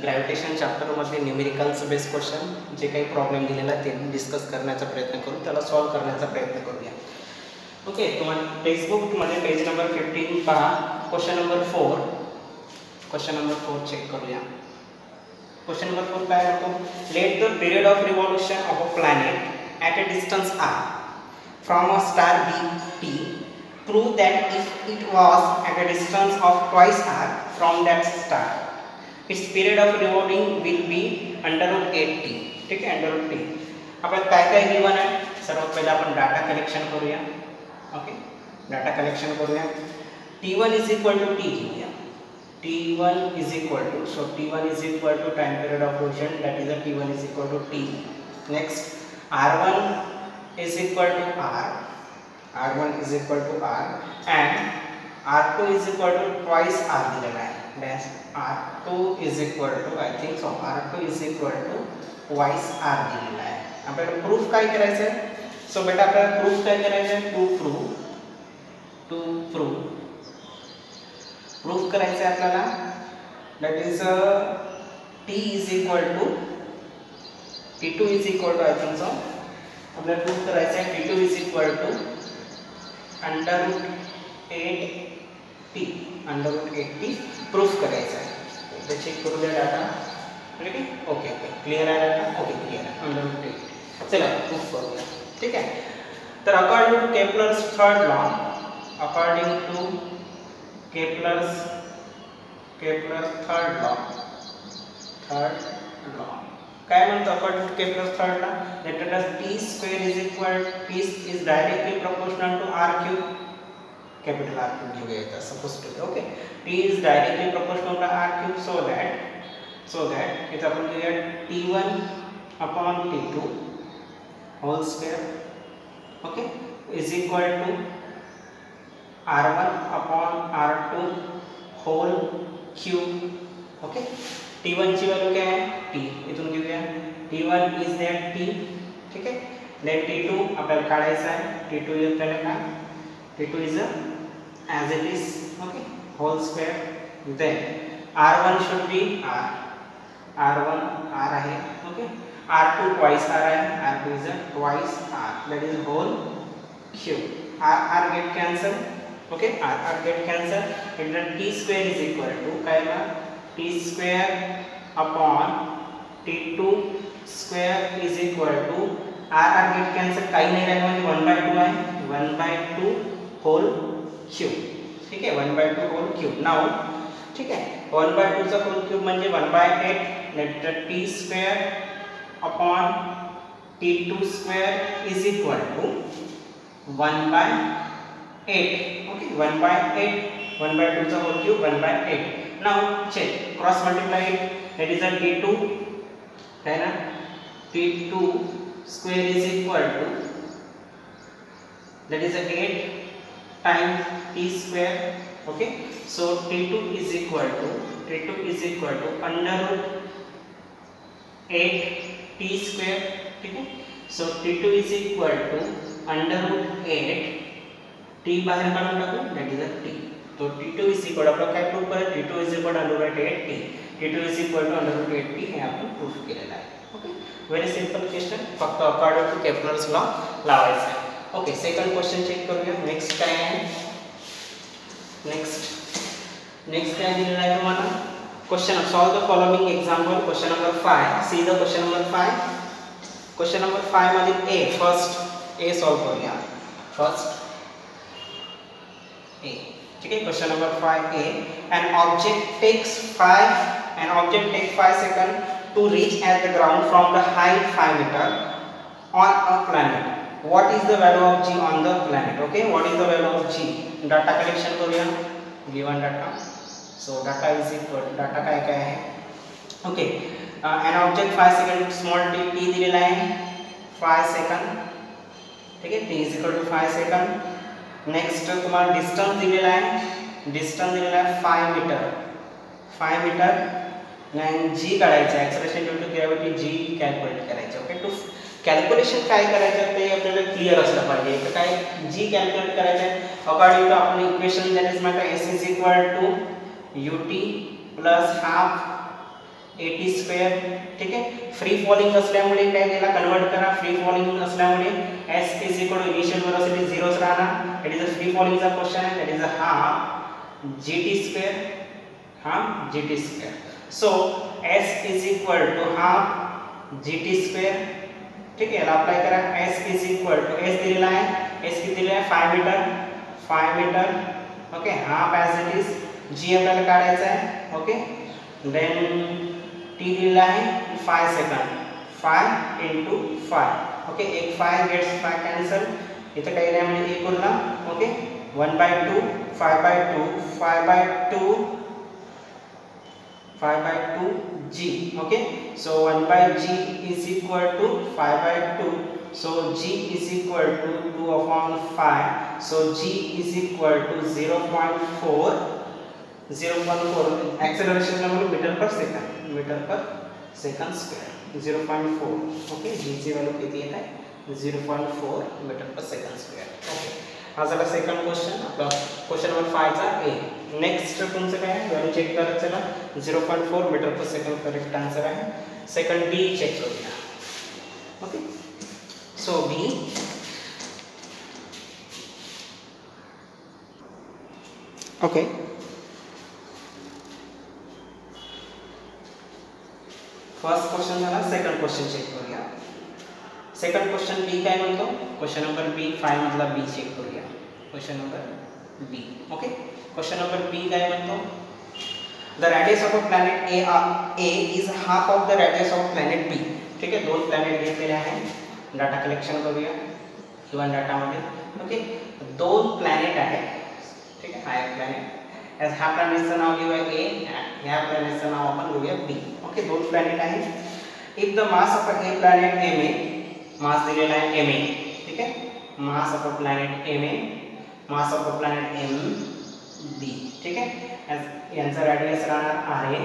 Gravitation चॅप्टरमध्ये numericals base question जे काही problem दिलेला आहे ते डिस्कस करण्याचा प्रयत्न करू, त्याला सॉल्व्ह करण्याचा प्रयत्न करूया. ओके, तुम्हाला टेक्स्टबुकमध्ये पेज नंबर 15 पहा. Question number 4. Question number 4 check करूया. क्वेश्चन नंबर 4 काय होतो? Let the period of revolution of a planet at a distance r from a star bt. Prove that if it was at a distance of twice r from that star, its period of revolving will be √8t. ठीक आहे, √t. आपण काय काय given आहे? सर्वात पहिला आपण data collection करूया. ओके, डाटा कलेक्शन करूया. t1 is equal to t घेऊया. t1 is equal to, so t1 is equal to time period of rotation, that is a t1 is equal to t. Next r1 is equal to r, r1 is equal to r and r2 is equal to twice r दिलेला आहे. dash r2 is equal to, I think so, r2 is equal to twice r दिलेला आहे. आपल्याला proof काय करायचं आहे? सो बेटा आपल्याला प्रूफ काय करायचं आहे? प्रूफ करायचं आहे आपल्याला. That is t is equal to t2 is equal to, I think so, आपल्याला प्रूफ करायचं आहे t2 is equal to √8t proof करायचं आहे. ते चेक करूया डाटा. ठीक आहे, ओके क्लिअर आहे डाटा? ओके क्लिअर आहे. √8. चला प्रूफ करूया. ठीक आहे. तर according to Kepler's third law, Kepler's third law काय म्हणतो? According to Kepler's third law, let us t square is equal, t is directly proportional to r cube. Capital R cube जो गया था suppose to. Okay, t is directly proportional to r cube, so that it upon लिया t1 upon t2 whole square. Okay, is equal to r1 upon r2 whole cube. Okay, t1 ची value काय आहे? t. इथून घेऊया. t1 is that t. ठीक आहे. Then t2 आपल्याला काढायचा आहे. t2 इज आपल्याला काय? t2 is as it is, okay, whole square. Then r1 should be r1 r आहे. okay, r2 twice r आहे. r2 is twice r, that is whole cube. r get cancel. okay, r get cancel. and then t square is equal to काय ना, t square upon t2 square is equal to r get cancel, काही नाही राहिलं म्हणजे 1/2 आहे. 1/2 whole cube. ठीक आहे, 1/2 whole cube. Now ठीक आहे, 1/2 चा होल क्यूब म्हणजे 1/8. Let t square upon t2 square is equal to 1/8. Okay, 1/8. 1/2 चा whole cube 1/8. Now check, cross multiply it. That is a t2 है ना, t2 square is equal to, that is 8 times t square. okay, so t2 is equal to under root 8 t square. ठीक है, so t2 is equal to under root 8 t बाहेर काढून टाकू, that is a t. तो t2 is equal, आपण काय proof करू? t2 is equal to under root 8 t. t2 is equal to under root 8 t हे आपण प्रूफ केलेलं आहे. ओके, व्हेरी सिंपल क्वेश्चन, फक्त अकॉर्डिंग टू केपलर्स लॉ लावायचा आहे. ओके, सेकंड क्वेश्चन चेक करूया. नेक्स्ट काय आहे? नेक्स्ट काय दिलेला आहे तुम्हाला? Question solve the following example. Question number 5. See the question number 5. Question number 5 मध्ये ए, फर्स्ट ए सॉल्व करूया. First A. ठीक आहे, question number 5 A. An object takes 5 second to reach at the ground from the height 5 metre on a planet. What is the value of g on the planet? Okay, what is the value of g? Data collection करूया. Given data. So data is equal. Data काय काय आहे? Okay, an object 5 second small t दिलेला आहे 5 second. ठीक आहे, t is equal to 5 second. Next तुम्हाला distance दिलेला आहे 5 मीटर. 5 मीटर आणि g काढायचं आहे. Acceleration due to gravity g calculate करायचं. ओके, टू कॅल्क्युलेशन काय करायचं ते आपल्याला क्लियर असलं पाहिजे. तर काय जी कॅल्क्युलेट करायचं आहे अकॉर्डिंग टू आपण equation, that is my s is equal to ut plus half 80 square. ठीक आहे. फ्री फॉलिंग असल्यामुळे काय त्याला कन्वर्ट करा. फ्री फॉलिंग असल्यामुळे s is equal to initial velocity 0च राहणार. इट इज अ फ्री फॉलिंगचा क्वेश्चन आहे. That is a half gt square. Half gt square. So s is equal to half gt square. ठीक आहे. याला apply करा. s is equal to s दिलेला आहे. s किती दिलेला आहे 5 metre. 5 metre. Okay. Half as it is. g आपल्याला काढायचा आहे. ओके. देन t दिलेला आहे 5 सेकंड. 5 into 5. ओके. एक 5 गेट्स 5 कॅन्सल. इथं काही नाही म्हणजे 1 Urla. Okay. 1/2 5/2 5/2 5/2 g. Okay. so 1/g is equal to 5/2. so g is equal to 2/5. so g is equal to 0.4. 0.4 acceleration level meter per second square 0.4. Okay. g ची value किती येत आहे 0.4 metre per second square. Okay. हा झाला second question. आपला question number 5 चा ए. Next तुमचं काय आहे व्हॅल्यू चेक करत चला. 0.4 metre per second correct answer आहे. सेकंड बी चेक करूया. Okay. So B okay. First question झाला. सेकंड क्वेश्चन चेक करूया. सेकंड क्वेश्चन बी काय म्हणतो. क्वेश्चन नंबर बी 5 मधला बी चेक करूया. Question number B. Okay. Question number B काय म्हणतो. The radius of a planet A is half of the radius of planet B. ठीक आहे. दोन प्लॅनेट घेतलेले आहेत. डाटा कलेक्शन करूया किंवा डाटामध्ये. ओके. दोन प्लॅनेट आहेत. ठीक आहे. हा एक प्लॅनेट. ह्या प्लॅनेटचं नाव घेऊया ए. ह्या प्लॅनेटचं नाव आपण घेऊया बी. ओके. दोन प्लॅनेट आहेत. If the mass of a planet M A. Mass दिलेला आहे एम ए. ठीक आहे. Mass of a planet M A. Mass of a planet M B. ठीक आहे. यांचा रॅडियस राहणार आर ए.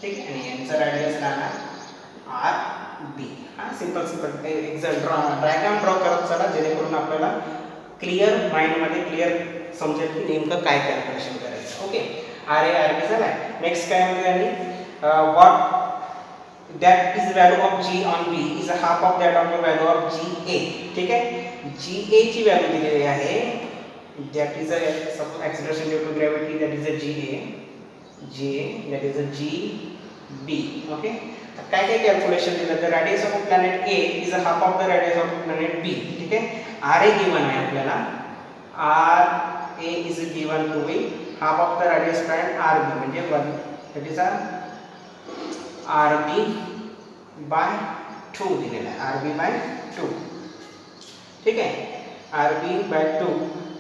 ठीक आहे. आणि यांचा रॅडियस राहणार आर बी. हा सिंपल डायग्राम ड्रॉ करत चला जेणेकरून आपल्याला क्लिअर माइंडमध्ये क्लिअर समजेल की नेमकं काय कॅल्क्युलेशन करायचं. Okay. R A R B झालाय. नेक्स्ट काय म्हणजे आणि what that is value of g on b is a half of that of the value of ga. ठीक आहे. ga ची व्हॅल्यू दिलेली आहे. that is a suppose acceleration due to gravity, that is a ga that is a gb. okay. काय काय calculation दिलं. the radius of a planet a is a half of the radius of planet b. ठीक आहे. ra given आहे आपल्याला. ra is given to be half of the radius planet rb म्हणजे 1 that is a rb by 2 दिलेला आहे. rb by 2. ठीक आहे. rb by 2.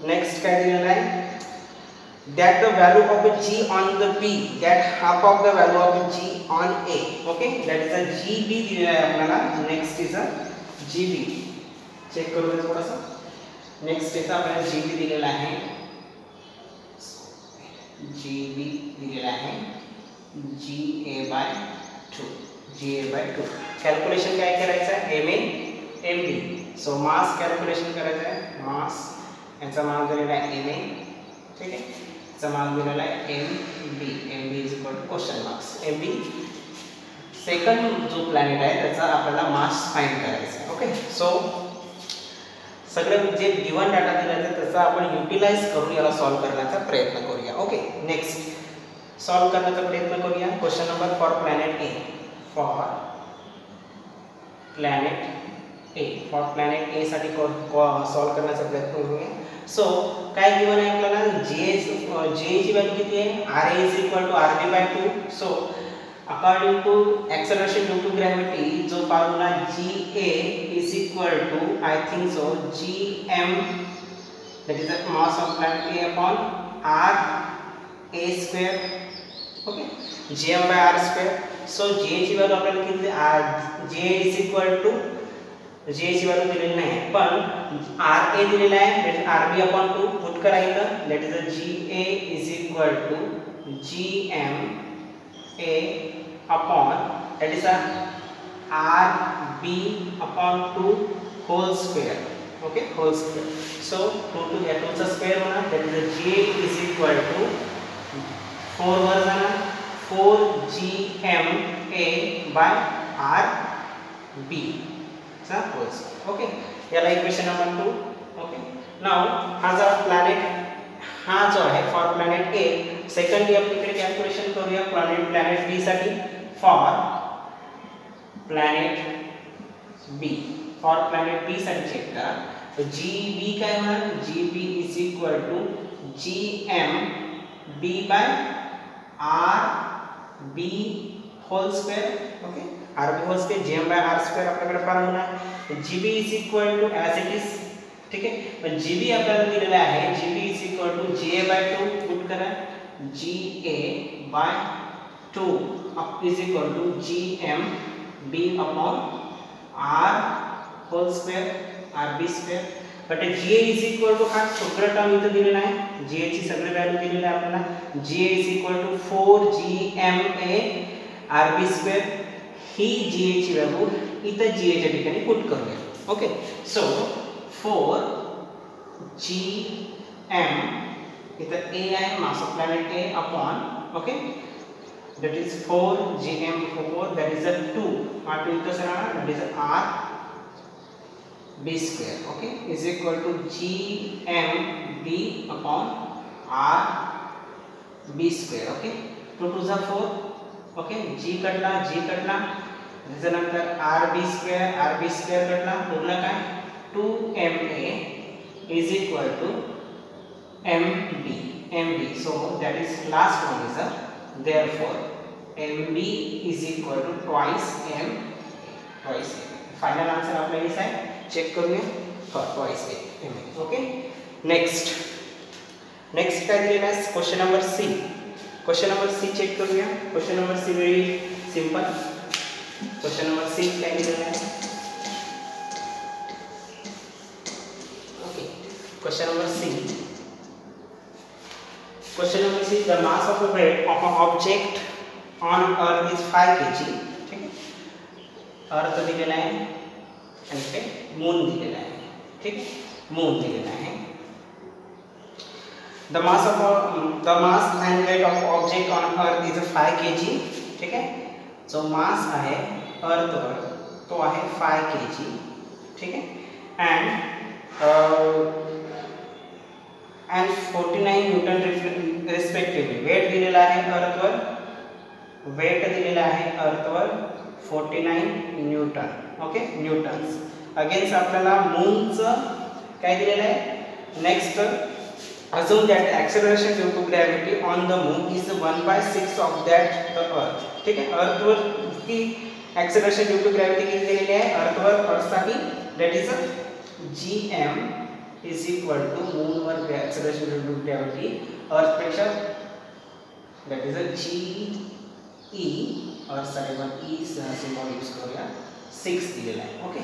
Next काय दिलेला आहे. that the value of g on the b that half of the value of g on a. okay. that is a gb दिलेला आहे आपल्याला. Next is a gb. Check करूया थोडासा. नेक्स्ट इथं आपल्याला gb दिलेला आहे. gb दिलेला आहे ga by 2. ga by 2. Calculation काय करायचं आहे M A M B. So mass calculation करायचं आहे. मास यांचा मान दिलेला आहे एम ए. ठीक आहे. याचा मान दिलेला आहे M B. M B is equal to question marks. M B second जो प्लॅनेट आहे त्याचा आपल्याला मास फाइंड करायचा आहे. ओके. सो सगळं जे गिवन डाटा दिला आहे त्याचा आपण युटिलाइज करून याला सॉल्व करण्याचा प्रयत्न करूया. ओके. नेक्स्ट सॉल्व करण्याचा प्रयत्न करूया. Question number for planet A. For planet A. For planet ए साठी सॉल्व करण्याचा प्रयत्न करूया. सो काय गिवन आहे आपल्याला. जे ची व्हॅल्यू किती आहे. R A is equal to R B by 2. So according to acceleration due to gravity जो formula g A is equal to I think so g M that is the mass of planet A upon r a square. okay. gm by r square. so j ची value आपल्याला किती j is equal to j ची value दिलेली नाही पण r a दिलेला आहे म्हणजे r b upon 2 पुट करायचं. that is the g a is equal to g m a upon that is a r b upon 2 whole square. okay. whole square. so 2 to the square होणार. that is the j is equal to 4 वर जाणार 4gma by rb चा whole square. Okay, याला equation number 2. Okay, now हा जो planet हा जो आहे for planet A, secondly आपण इकडे कॅल्क्युलेशन करूया प्लॅनेट बी साठी. फॉर प्लॅनेट बी साठी चेक करा. तो GB काय होणार, GB is equal to GM B by RB whole square. Okay, RB whole square GM by R square आपल्याकडे फॉर्म्युला आहे. GB is equal to as it is. ठीक आहे, पण GB आपल्याला दिलेला आहे, GB is equal to GA by 2 put करा, GA by 2 is equal to GM B upon R whole square RB square. But GA is equal to हा सगळं term इथं दिलेला आहे, GA ची सगळी व्हॅल्यू दिलेली आहे आपल्याला. GA is equal to 4GMA RB square. ही GA ची व्हॅल्यू इथं GA च्या ठिकाणी पुट करूया. ओके, सो 4GM इथं A आहे, mass of planet A upon, okay, that is 4GM4, that is a 2 r2 इथं राहणार, that is RB square. okay, is equal to GMB upon RB square. okay, 2 to the 4. okay, G कटला त्याच्यानंतर RB square कटला, उरला काय 2MA is equal to MB. so that is last one is a, therefore MB is equal to twice M. Final answer आपला इस आहे, check करूया. twice M. Okay, next काय दिलेला आहे, question number C. Check करूया. Question number C very simple. Question number C काय दिलेला आहे. Okay, question number C, the mass of a weight of an object on earth is 5 kg. ठीक है, अर्थ दिलेला आहे आणि ते मून दिलेला आहे. ठीक आहे, मून दिलेला आहे. the mass and weight of object on earth is 5 kg. ठीक आहे, जो मास आहे अर्थवर तो आहे 5 kg. ठीक आहे, and 49 न्यूटन रिस्पेक्टिवली. वेट दिलेला आहे अर्थवर, 49 न्यूटन. Okay, Newton's. अगेन्स्ट आपल्याला मूनचं काय दिलेलं आहे. Next, assume that acceleration due to gravity on the moon is 1/6 of that the earth. ठीक आहे, अर्थवर की acceleration due to gravity किती दिलेली आहे अर्थसाठी, that is GM is equal to moon were acceleration due to gravity अर्थ पेक्षा, that is GE अर्थसाठी पण E symbol use करूया, 6 दिलेला आहे. ओके,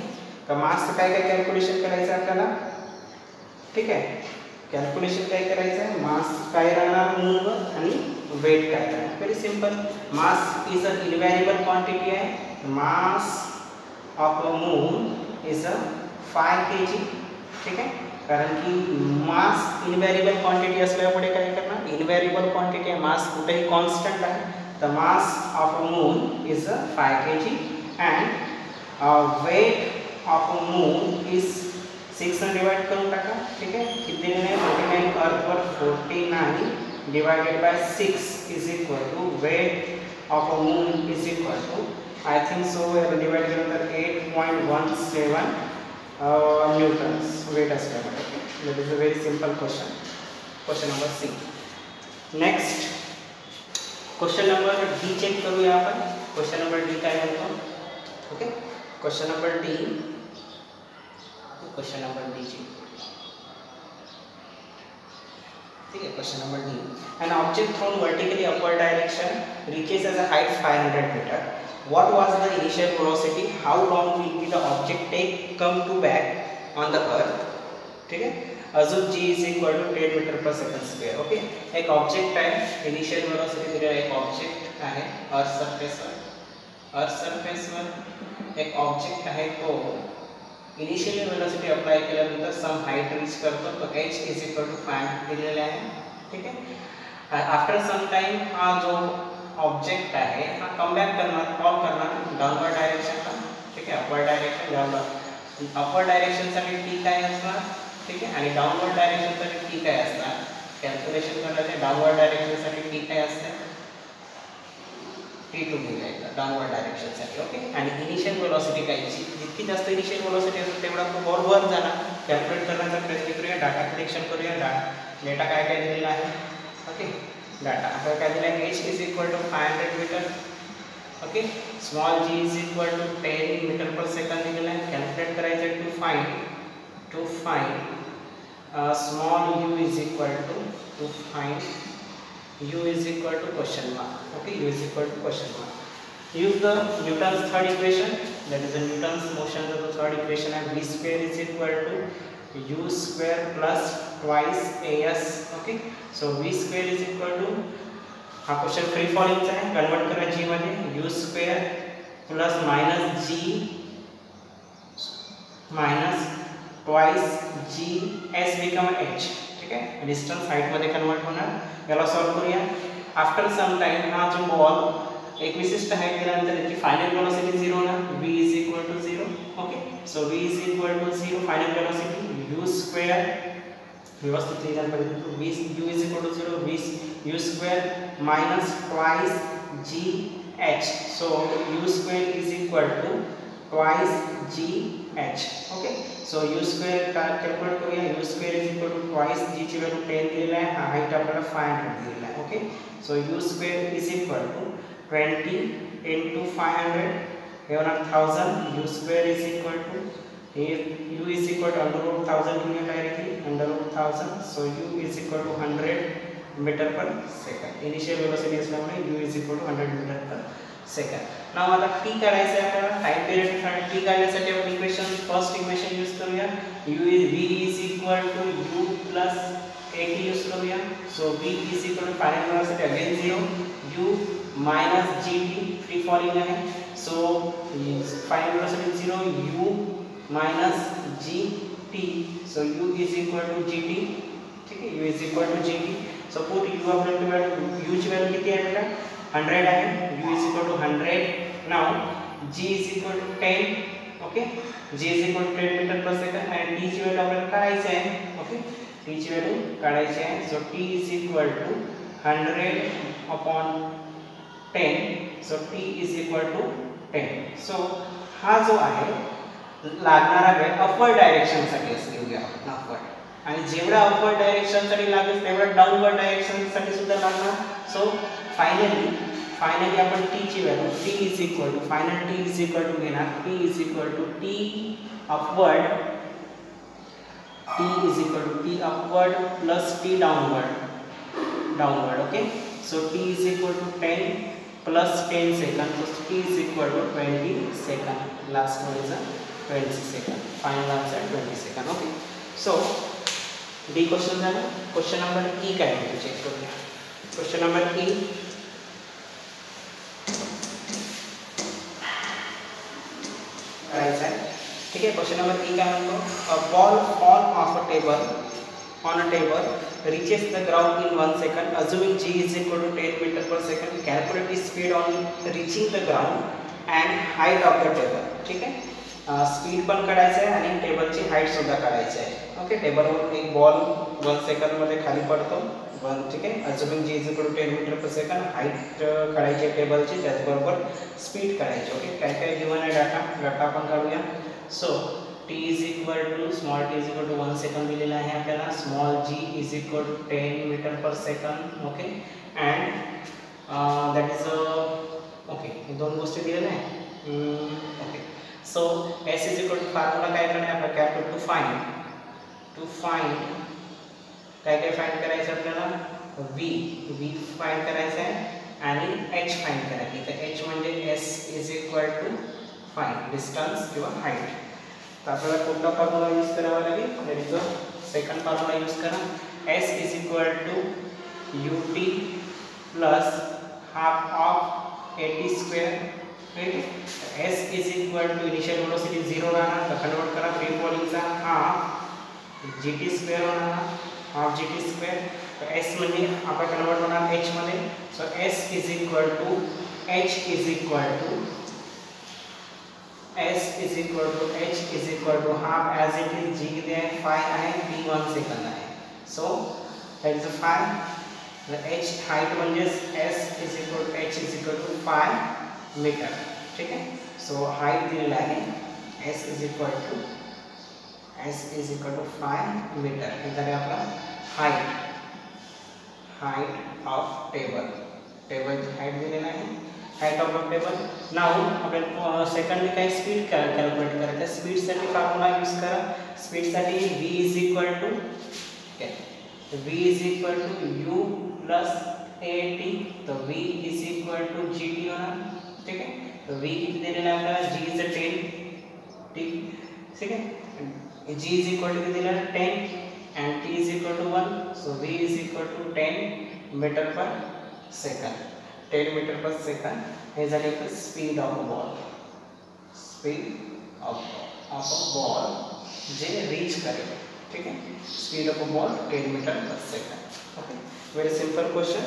तर मास काय कॅल्क्युलेशन करायचं आपल्याला. ठीक आहे, कॅल्क्युलेशन काय करायचं आहे, मास काय राहणार मूनवर आणि वेट काय राहणार. Very simple. Mass is a invariable quantity आहे. Mass of a moon is a 5 kg. ठीक आहे, कारण की मास इनव्हेरिएबल क्वांटिटी असल्यामुळे काय करणार, इनव्हेरिएबल क्वांटिटी आहे, मास कुठेही कॉन्स्टंट आहे. The mass of a moon is a 5 kg and wait of a moon is 6 ने डिवाइड करून टाका. ठीक आहे, किती दिलेले आहे 49 अर्थवर 49 divided by 6 is equal to weight of a moon is equal to, I think so divide केल्यानंतर 8.17 न्यूटन्स वेट असल्यामुळे. Okay, that is a very simple question number C. Next question number D check करूया आपण. Question number D काय म्हणतो. Okay, question number D जी. ठीक है, question number D. An object thrown vertically upward direction reaches as a height 500 meter. What was the initial velocity? How long will be the object take come to back on the earth? ठीक है, assume g is equal to 10 meter per second square. Okay, एक object आहे, initial velocity दिलेला एक object आहे अर्थ सरफेसवर एक object आहे, तो इनिशियली वेलोसिटी अप्लाई केल्यानंतर सम हाइट रीच करतो, तो h इज इक्वल टू 5 दिलेला आहे. ठीक आहे, आफ्टर सम टाइम हा जो ऑब्जेक्ट आहे हा कमबॅक करणार कॉल करणार डाउनवर्ड डायरेक्शनला, ठीक आहे, अपवर्ड डायरेक्शन डाउनवर्ड अपवर्ड डायरेक्शनसाठी टी काय असणार, ठीक आहे, आणि डाउनवर्ड डायरेक्शनसाठी टी काय असणार, कॅल्क्युलेशन करायचे डाउनवर्ड डायरेक्शनसाठी टी काय असते T2 घ्यायचा डाउनवर्ड डायरेक्शनसाठी, ओके, आणि इनिशियल वेलोसिटी कायची जितकी जास्त इनिशियल वेलोसिटी असेल तेवढा तो वर जाणार, कॅल्क्युलेट करण्याचा प्रयत्न करूया, डाटा कलेक्शन करूया, डेटा काय काय दिलेला आहे, ओके, डाटा आपल्याला काय दिला आहे h is equal to 500 metre, okay, small g is equal to 10 metre per second दिलेला आहे, कॅल्क्युलेट करायचं to find small u is equal to find u is equal to question mark, okay, u is equal to question mark. Use the Newton's third equation, that is the Newton's motion of the third equation, and v square is equal to u square plus twice as, okay, so v square is equal to हा question free falling चा आहे, convert करा g मध्ये u square plus minus g minus twice g s become h, ठीक आहे, distance height मध्ये convert होणार, याला सॉल्व करूया. आफ्टर सम टाइम हा जो बॉल एक विशिष्ट हाइट दिल्यानंतर त्याची फायनल वेलोसिटी 0 ना, v is equal to 0, okay, so v is equal to 0 final velocity u square व्यवस्थित लिहिलं पाहिजे, v u is equal to 0 v u square minus twice g h, so u square is equal to twice g h, okay, so u square calculate करूया, u square is equal to twice g ची value 10 दिलेला आहे, हा height आपल्याला 500 दिलेला आहे, okay, so u square is equal to 20 into 500 हे होणार 1000, u square is equal to हे u is equal to under root 1000 लिहूया directly, under root 1000, so u is equal to 100 metre per second, initial velocity असल्यामुळे u is equal to 100 metre per second. Now आता t करायचं आहे आपल्याला, time period साठी t काढण्यासाठी आपण equation first equation use करूया, u is v is equal to u plus at use करूया, so v is equal to final velocity again 0 u minus gt free falling आहे, so final velocity 0 u minus gt, so u is equal to gt, ठीक आहे, u is equal to gt, so put u आपल्याला u ची value किती आहे बेटा 100 आहे, u is equal to 100, now g is equal to 10, okay, g is equal to 10 metre per second, आणि t ची व्हॅल्यू आपल्याला काढायची आहे, ओके, t ची व्हॅल्यू काढायची आहे, so t is equal to 100 upon 10, so t is equal to 10, so हा जो आहे लागणारा वेळ अपवर्ड डायरेक्शन साठी असते, घेऊया आपण अपवर्ड, आणि जेवढा अपवर्ड डायरेक्शन साठी लागेल तेवढा डाउनवर्ड डायरेक्शन साठी सुद्धा लागणार, सो फायनली आपण t ची व्हॅल्यू t is equal to final t is equal to घेणार, t is equal to t upward plus t downward, okay, so t is equal to 10 plus 10 second, so t is equal to 20 second, last one is 20 second, final answer 20 second, okay, so D question झाला. Question number E काय आहे check करूया. Question number ई करायचा आहे, ठीक आहे. Question number E काय म्हणतो, a ball fall of a table on a table reaches the ground in 1 second, assuming g is equal to 10 meter per second, calculate the speed on reaching the ground and height of the table, ठीक आहे. Speed पण काढायचं आहे आणि टेबलची height सुद्धा काढायची आहे, okay. टेबलवर एक बॉल 1 सेकंड मध्ये खाली पडतो, ठीक आहे. assuming g is equal to 10 meter per second, height काढायची आहे टेबलची, त्याचबरोबर स्पीड काढायची, ओके. काय काय गिवन आहे डाटा आपण काढूया. सो t is equal to small t is equal to 1 second दिलेला आहे आपल्याला, small g is equal to 10 meter per second, okay, and that is okay, हे दोन गोष्टी दिलेल्या आहे, okay. So s is equal to formula काय करणार आहे आपण, कॅल्क्युलेट टू फाइंड काय काय फाइंड करायचं आपल्याला, v फाइंड करायचं आहे आणि h फाइंड करायचं. तर h म्हणजे s is equal to find distance किंवा हाईट. तर आपल्याला कोणता फॉर्म्युला यूज करावा लागेल, that is the second formula use करा. s is equal to ut plus half of at square, ठीक आहे. s is equal to initial velocity 0 राहणार, तर कन्वर्ट करा फ्री फॉलिंगचा हाफ gt स्क्वेअर होणार, हाफ gt स्क्वेअर तो s म्हणजे आपण कन्वर्ट होणार h मध्ये. So s is equal to h is equal to half as it is. g किती आहे 5 आहे, t 1 सेकंद आहे. So that is 5. the h height म्हणजे s is equal to 5 metre. ठीक आहे. सो हाईट दिलेला आहे s is equal to 5 metre. हे झाले आपला हाईट ऑफ टेबलची हाईट दिलेला आहे, हाईट ऑफ टेबल. नाउ आपल्याला सेकंडली काय स्पीड कॅल्क्युलेट करायचं. स्पीडसाठी फॉर्म्युला यूज करा. स्पीडसाठी v is equal to u plus at. तो v is equal to gt होणार. ठीक आहे. तो v किती दिलेला आहे आपल्याला, g इज 10 t. ठीक आहे. g इज इक्वल टू किती दिलेला आहे 10 and t is equal to 1. so v is equal to 10 meter per second. 10 meter per second. हे झाले आपले speed of ball J reach करेल. ठीक आहे. Speed of ball 10 meter per second. Okay. Very simple question.